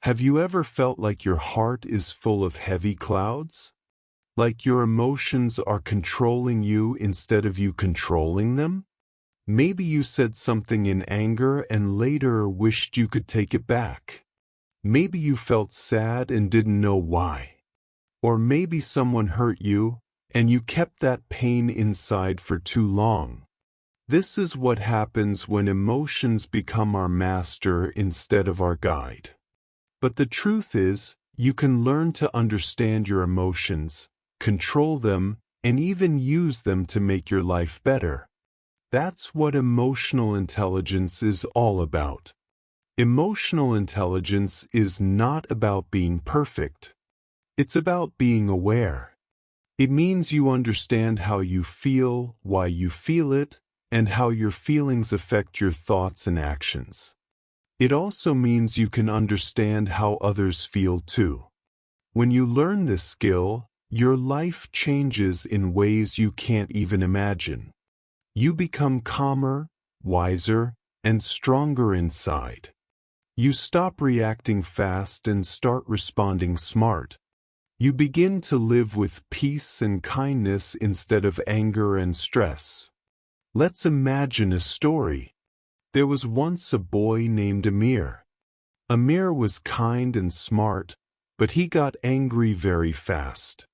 Have you ever felt like your heart is full of heavy clouds? Like your emotions are controlling you instead of you controlling them? Maybe you said something in anger and later wished you could take it back. Maybe you felt sad and didn't know why. Or maybe someone hurt you, and you kept that pain inside for too long. This is what happens when emotions become our master instead of our guide. But the truth is, you can learn to understand your emotions, control them, and even use them to make your life better. That's what emotional intelligence is all about. Emotional intelligence is not about being perfect. It's about being aware. It means you understand how you feel, why you feel it, and how your feelings affect your thoughts and actions. It also means you can understand how others feel too. When you learn this skill, your life changes in ways you can't even imagine. You become calmer, wiser, and stronger inside. You stop reacting fast and start responding smart. You begin to live with peace and kindness instead of anger and stress. Let's imagine a story. There was once a boy named Amir. Amir was kind and smart, but he got angry very fast.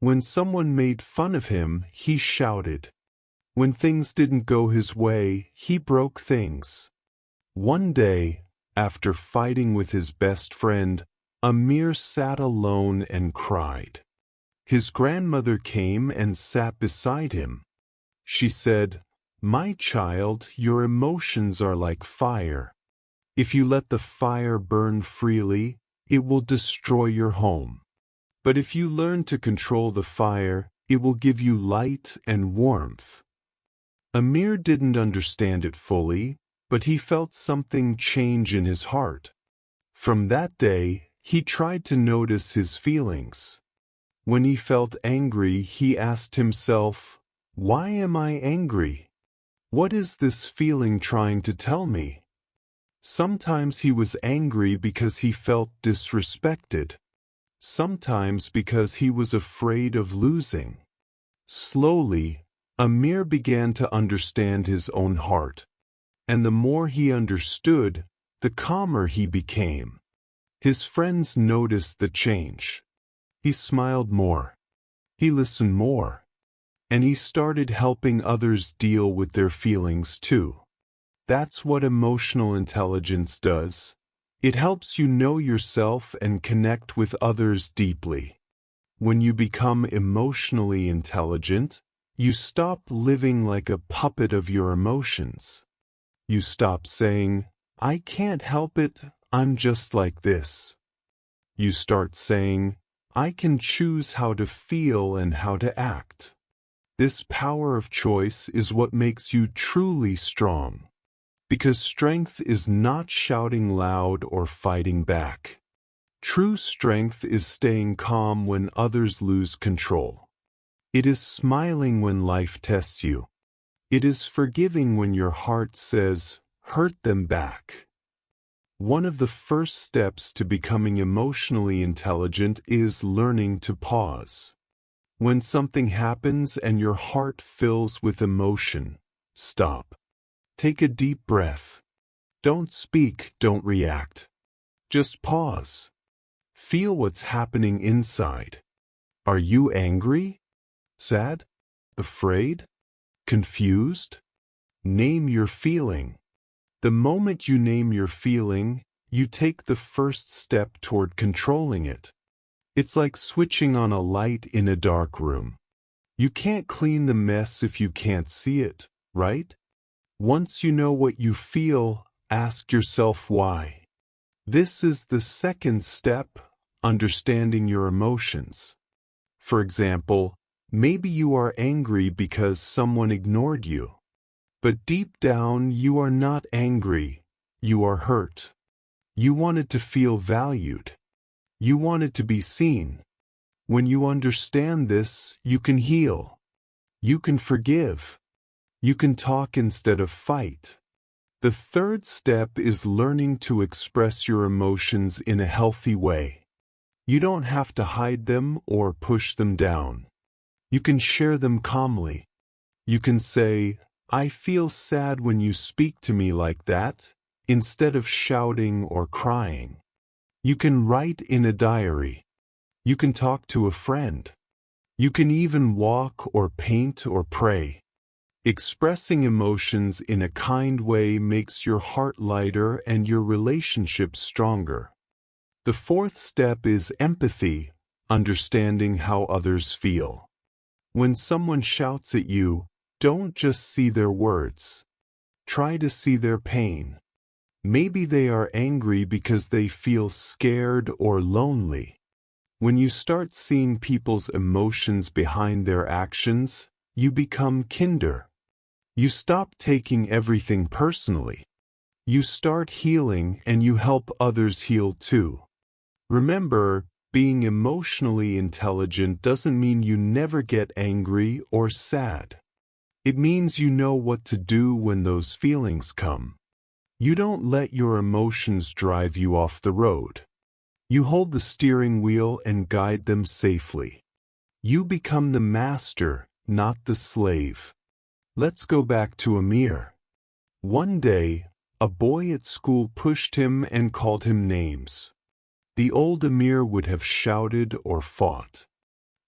When someone made fun of him, he shouted. When things didn't go his way, he broke things. One day, after fighting with his best friend, Amir sat alone and cried. His grandmother came and sat beside him. She said, "My child, your emotions are like fire. If you let the fire burn freely, it will destroy your home. But if you learn to control the fire, it will give you light and warmth." Amir didn't understand it fully, but he felt something change in his heart. From that day, he tried to notice his feelings. When he felt angry, he asked himself, "Why am I angry? What is this feeling trying to tell me?" Sometimes he was angry because he felt disrespected. Sometimes because he was afraid of losing. Slowly, Amir began to understand his own heart. And the more he understood, the calmer he became. His friends noticed the change. He smiled more. He listened more. And he started helping others deal with their feelings too. That's what emotional intelligence does. It helps you know yourself and connect with others deeply. When you become emotionally intelligent, you stop living like a puppet of your emotions. You stop saying, "I can't help it, I'm just like this." You start saying, "I can choose how to feel and how to act." This power of choice is what makes you truly strong. Because strength is not shouting loud or fighting back. True strength is staying calm when others lose control. It is smiling when life tests you. It is forgiving when your heart says, "Hurt them back." One of the first steps to becoming emotionally intelligent is learning to pause. When something happens and your heart fills with emotion, stop. Take a deep breath. Don't speak, don't react. Just pause. Feel what's happening inside. Are you angry? Sad? Afraid? Confused? Name your feeling. The moment you name your feeling, you take the first step toward controlling it. It's like switching on a light in a dark room. You can't clean the mess if you can't see it, right? Once you know what you feel, ask yourself why. This is the second step, understanding your emotions. For example, maybe you are angry because someone ignored you. But deep down, you are not angry. You are hurt. You wanted to feel valued. You wanted to be seen. When you understand this, you can heal. You can forgive. You can talk instead of fight. The third step is learning to express your emotions in a healthy way. You don't have to hide them or push them down. You can share them calmly. You can say, "I feel sad when you speak to me like that," instead of shouting or crying. You can write in a diary. You can talk to a friend. You can even walk or paint or pray. Expressing emotions in a kind way makes your heart lighter and your relationships stronger. The fourth step is empathy, understanding how others feel. When someone shouts at you, don't just see their words. Try to see their pain. Maybe they are angry because they feel scared or lonely. When you start seeing people's emotions behind their actions, you become kinder. You stop taking everything personally. You start healing and you help others heal too. Remember, being emotionally intelligent doesn't mean you never get angry or sad. It means you know what to do when those feelings come. You don't let your emotions drive you off the road. You hold the steering wheel and guide them safely. You become the master, not the slave. Let's go back to Amir. One day, a boy at school pushed him and called him names. The old Amir would have shouted or fought.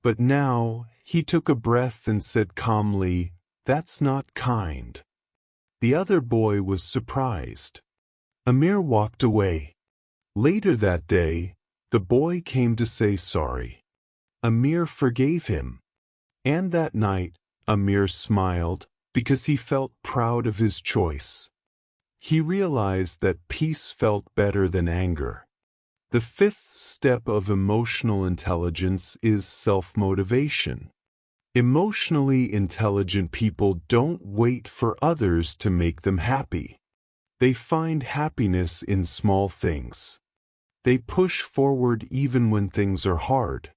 But now, he took a breath and said calmly, "That's not kind." The other boy was surprised. Amir walked away. Later that day, the boy came to say sorry. Amir forgave him. And that night, Amir smiled because he felt proud of his choice. He realized that peace felt better than anger. The fifth step of emotional intelligence is self-motivation. Emotionally intelligent people don't wait for others to make them happy. They find happiness in small things. They push forward even when things are hard.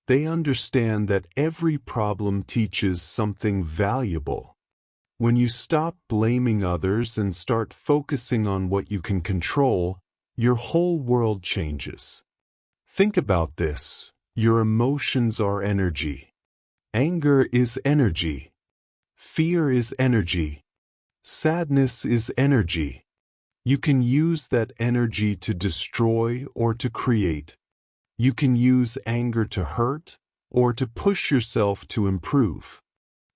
They understand that every problem teaches something valuable. When you stop blaming others and start focusing on what you can control, your whole world changes. Think about this. Your emotions are energy. Anger is energy. Fear is energy. Sadness is energy. You can use that energy to destroy or to create. You can use anger to hurt or to push yourself to improve.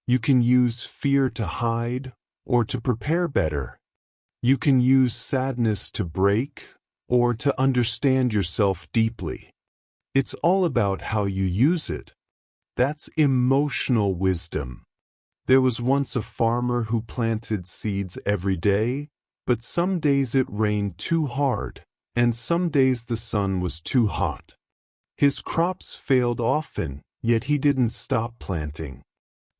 You can use fear to hide or to prepare better. You can use sadness to break or to understand yourself deeply. It's all about how you use it. That's emotional wisdom. There was once a farmer who planted seeds every day, but some days it rained too hard, and some days the sun was too hot. His crops failed often, yet he didn't stop planting.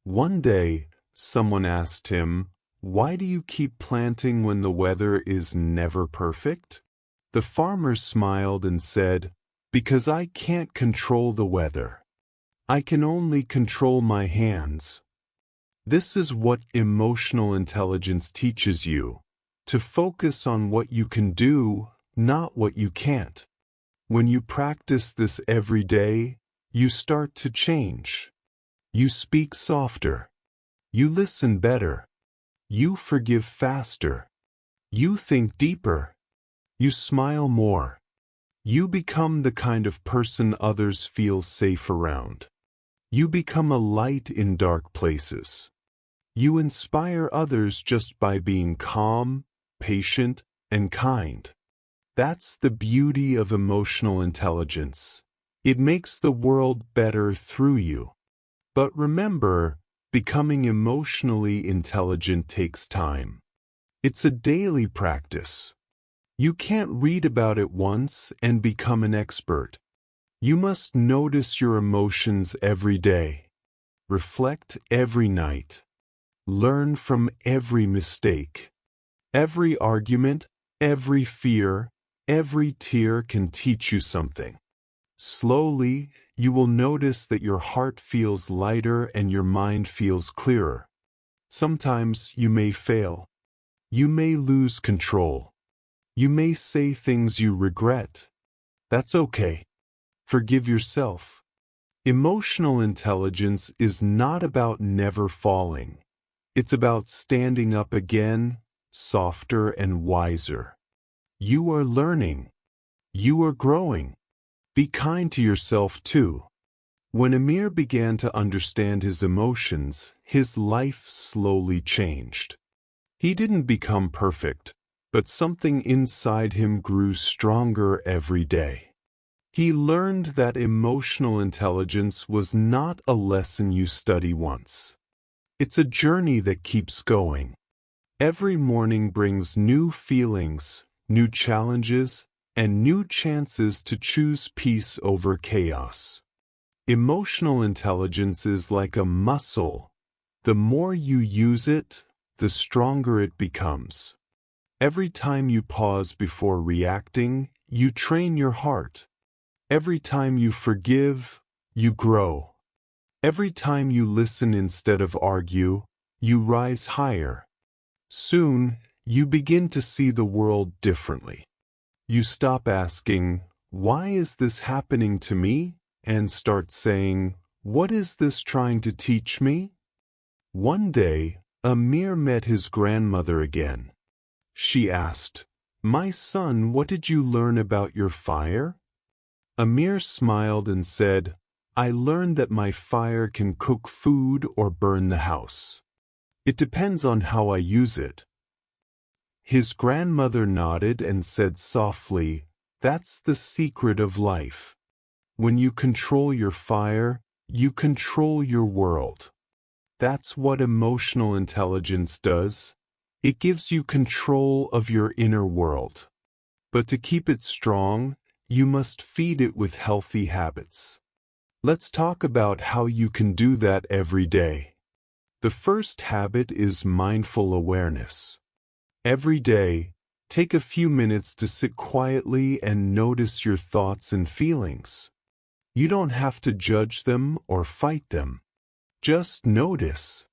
One day, someone asked him, "Why do you keep planting when the weather is never perfect?" The farmer smiled and said, "Because I can't control the weather. I can only control my hands." This is what emotional intelligence teaches you, to focus on what you can do, not what you can't. When you practice this every day, you start to change. You speak softer. You listen better. You forgive faster. You think deeper. You smile more. You become the kind of person others feel safe around. You become a light in dark places. You inspire others just by being calm, patient, and kind. That's the beauty of emotional intelligence. It makes the world better through you. But remember, becoming emotionally intelligent takes time. It's a daily practice. You can't read about it once and become an expert. You must notice your emotions every day. Reflect every night. Learn from every mistake. Every argument, every fear, every tear can teach you something. Slowly, you will notice that your heart feels lighter and your mind feels clearer. Sometimes you may fail. You may lose control. You may say things you regret. That's okay. Forgive yourself. Emotional intelligence is not about never falling. It's about standing up again, softer and wiser. You are learning. You are growing. Be kind to yourself too. When Amir began to understand his emotions, his life slowly changed. He didn't become perfect, but something inside him grew stronger every day. He learned that emotional intelligence was not a lesson you study once. It's a journey that keeps going. Every morning brings new feelings, new challenges, and new chances to choose peace over chaos. Emotional intelligence is like a muscle. The more you use it, the stronger it becomes. Every time you pause before reacting, you train your heart. Every time you forgive, you grow. Every time you listen instead of argue, you rise higher. Soon, you begin to see the world differently. You stop asking, "Why is this happening to me?" and start saying, "What is this trying to teach me?" One day, Amir met his grandmother again. She asked, "My son, what did you learn about your fire?" Amir smiled and said, "I learned that my fire can cook food or burn the house. It depends on how I use it." His grandmother nodded and said softly, "That's the secret of life. When you control your fire, you control your world." That's what emotional intelligence does. It gives you control of your inner world. But to keep it strong, you must feed it with healthy habits. Let's talk about how you can do that every day. The first habit is mindful awareness. Every day, take a few minutes to sit quietly and notice your thoughts and feelings. You don't have to judge them or fight them. Just notice.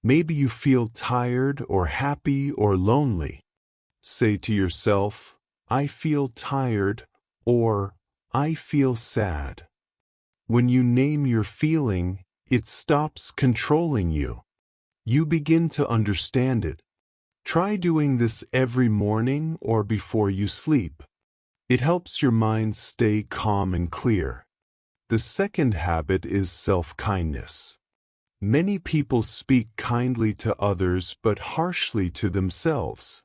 Maybe you feel tired or happy or lonely. Say to yourself, "I feel tired," or "I feel sad." When you name your feeling, it stops controlling you. You begin to understand it. Try doing this every morning or before you sleep. It helps your mind stay calm and clear. The second habit is self-kindness. Many people speak kindly to others but harshly to themselves.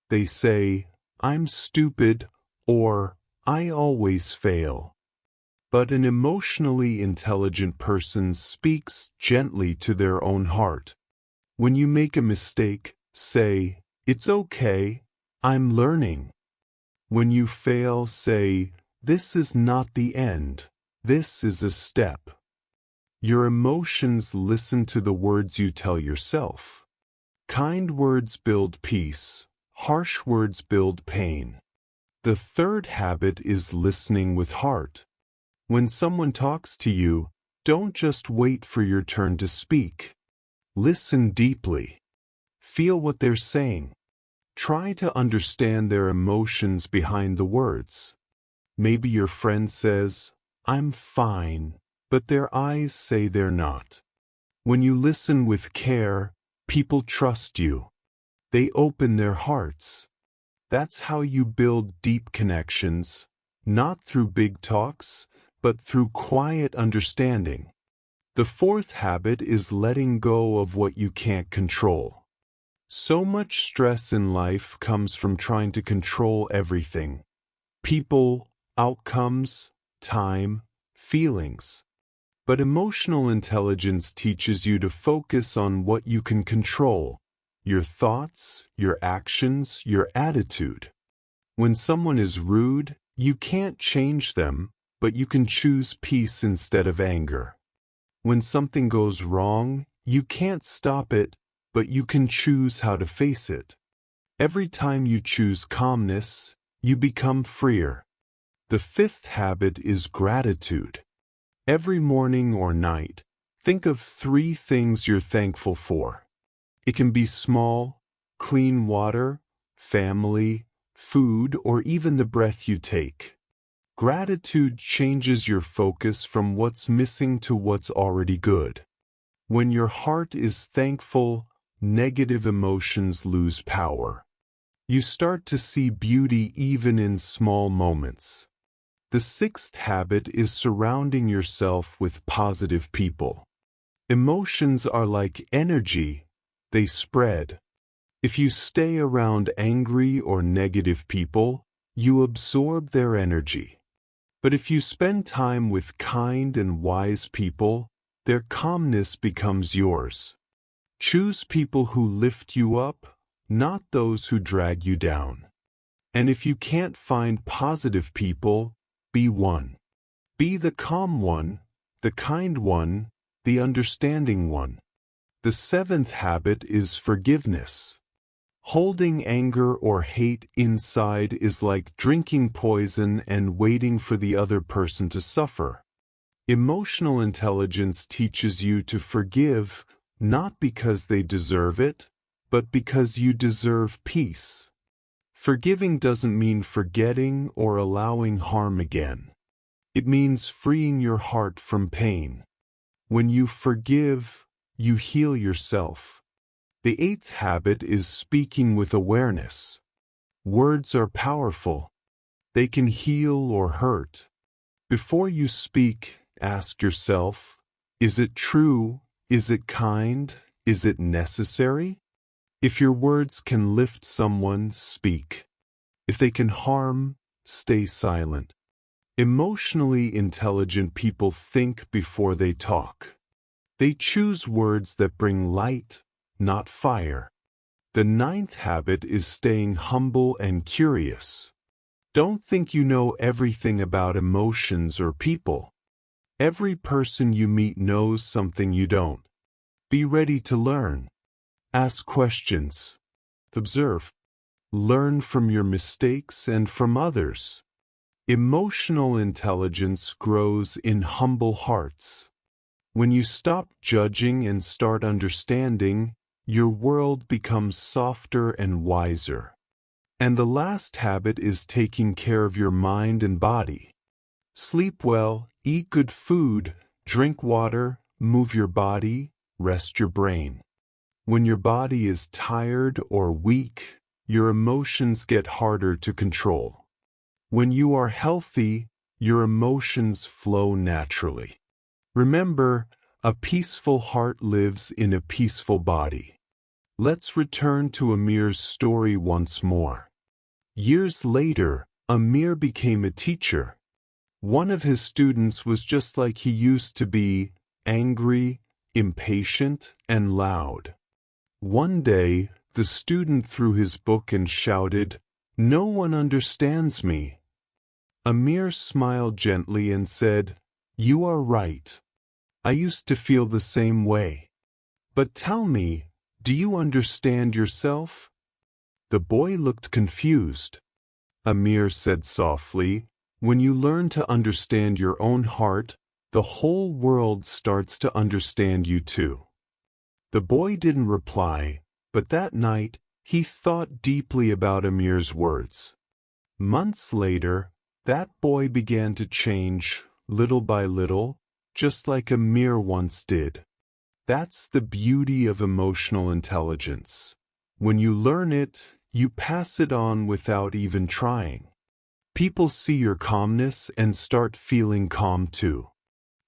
They say, "I'm stupid," or "I always fail." But an emotionally intelligent person speaks gently to their own heart. When you make a mistake, say, "It's okay, I'm learning." When you fail, say, "This is not the end, this is a step." Your emotions listen to the words you tell yourself. Kind words build peace, harsh words build pain. The third habit is listening with heart. When someone talks to you, don't just wait for your turn to speak. Listen deeply. Feel what they're saying. Try to understand their emotions behind the words. Maybe your friend says, "I'm fine," but their eyes say they're not. When you listen with care, people trust you. They open their hearts. That's how you build deep connections, not through big talks, but through quiet understanding. The fourth habit is letting go of what you can't control. So much stress in life comes from trying to control everything. People, outcomes, time, feelings. But emotional intelligence teaches you to focus on what you can control: your thoughts, your actions, your attitude. When someone is rude, you can't change them, but you can choose peace instead of anger. When something goes wrong, you can't stop it, but you can choose how to face it. Every time you choose calmness, you become freer. The fifth habit is gratitude. Every morning or night, think of 3 things you're thankful for. It can be small, clean water, family, food, or even the breath you take. Gratitude changes your focus from what's missing to what's already good. When your heart is thankful, negative emotions lose power. You start to see beauty even in small moments. The sixth habit is surrounding yourself with positive people. Emotions are like energy, they spread. If you stay around angry or negative people, you absorb their energy. But if you spend time with kind and wise people, their calmness becomes yours. Choose people who lift you up, not those who drag you down. And if you can't find positive people, be one. Be the calm one, the kind one, the understanding one. The seventh habit is forgiveness. Holding anger or hate inside is like drinking poison and waiting for the other person to suffer. Emotional intelligence teaches you to forgive, not because they deserve it, but because you deserve peace. Forgiving doesn't mean forgetting or allowing harm again. It means freeing your heart from pain. When you forgive, you heal yourself. The eighth habit is speaking with awareness. Words are powerful. They can heal or hurt. Before you speak, ask yourself, is it true? Is it kind? Is it necessary? If your words can lift someone, speak. If they can harm, stay silent. Emotionally intelligent people think before they talk. They choose words that bring light, not fire. The ninth habit is staying humble and curious. Don't think you know everything about emotions or people. Every person you meet knows something you don't. Be ready to learn. Ask questions. Observe. Learn from your mistakes and from others. Emotional intelligence grows in humble hearts. When you stop judging and start understanding, your world becomes softer and wiser. And the last habit is taking care of your mind and body. Sleep well, eat good food, drink water, move your body, rest your brain. When your body is tired or weak, your emotions get harder to control. When you are healthy, your emotions flow naturally. Remember, a peaceful heart lives in a peaceful body. Let's return to Amir's story once more. Years later, Amir became a teacher. One of his students was just like he used to be, angry, impatient, and loud. One day, the student threw his book and shouted, "No one understands me." Amir smiled gently and said, "You are right. I used to feel the same way. But tell me, do you understand yourself?" The boy looked confused. Amir said softly, "When you learn to understand your own heart, the whole world starts to understand you too." The boy didn't reply, but that night, he thought deeply about Amir's words. Months later, that boy began to change, little by little, just like Amir once did. That's the beauty of emotional intelligence. When you learn it, you pass it on without even trying. People see your calmness and start feeling calm too.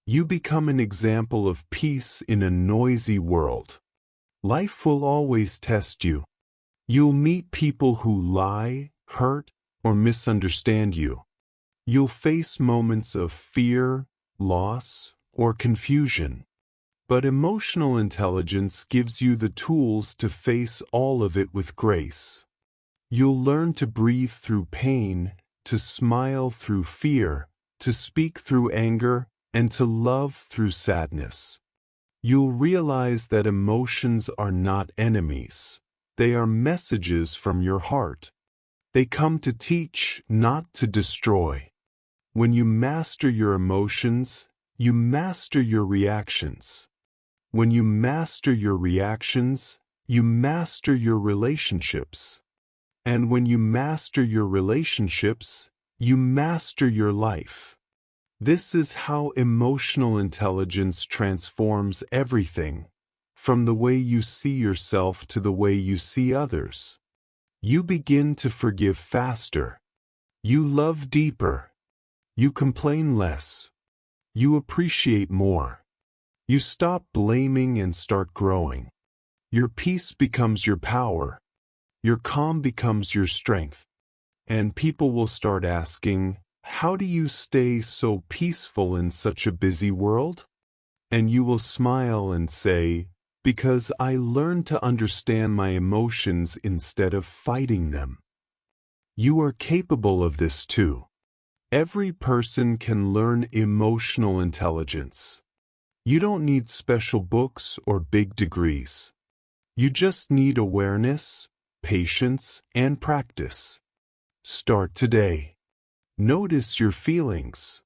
You become an example of peace in a noisy world. Life will always test you. You'll meet people who lie, hurt, or misunderstand you. You'll face moments of fear, loss, or confusion. But emotional intelligence gives you the tools to face all of it with grace. You'll learn to breathe through pain, to smile through fear, to speak through anger, and to love through sadness. You'll realize that emotions are not enemies. They are messages from your heart. They come to teach, not to destroy. When you master your emotions, you master your reactions. When you master your reactions, you master your relationships. And when you master your relationships, you master your life. This is how emotional intelligence transforms everything, from the way you see yourself to the way you see others. You begin to forgive faster. You love deeper. You complain less. You appreciate more. You stop blaming and start growing. Your peace becomes your power. Your calm becomes your strength. And people will start asking, how do you stay so peaceful in such a busy world? And you will smile and say, because I learned to understand my emotions instead of fighting them. You are capable of this too. Every person can learn emotional intelligence. You don't need special books or big degrees. You just need awareness, patience, and practice. Start today. Notice your feelings.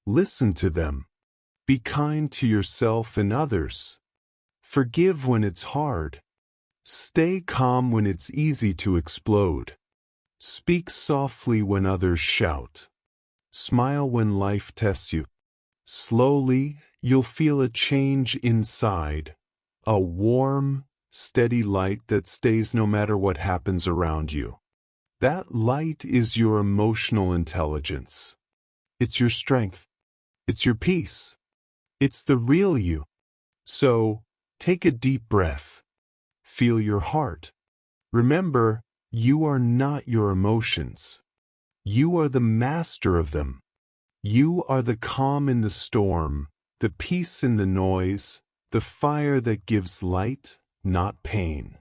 Listen to them. Be kind to yourself and others. Forgive when it's hard. Stay calm when it's easy to explode. Speak softly when others shout. Smile when life tests you. Slowly, you'll feel a change inside. A warm, steady light that stays no matter what happens around you. That light is your emotional intelligence. It's your strength. It's your peace. It's the real you. So, take a deep breath. Feel your heart. Remember, you are not your emotions. You are the master of them. You are the calm in the storm, the peace in the noise, the fire that gives light, not pain.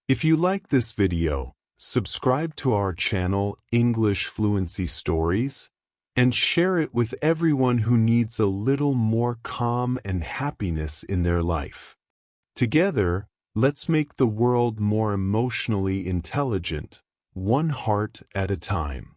If you like this video, subscribe to our channel English Fluency Stories and share it with everyone who needs a little more calm and happiness in their life. Together, let's make the world more emotionally intelligent, one heart at a time.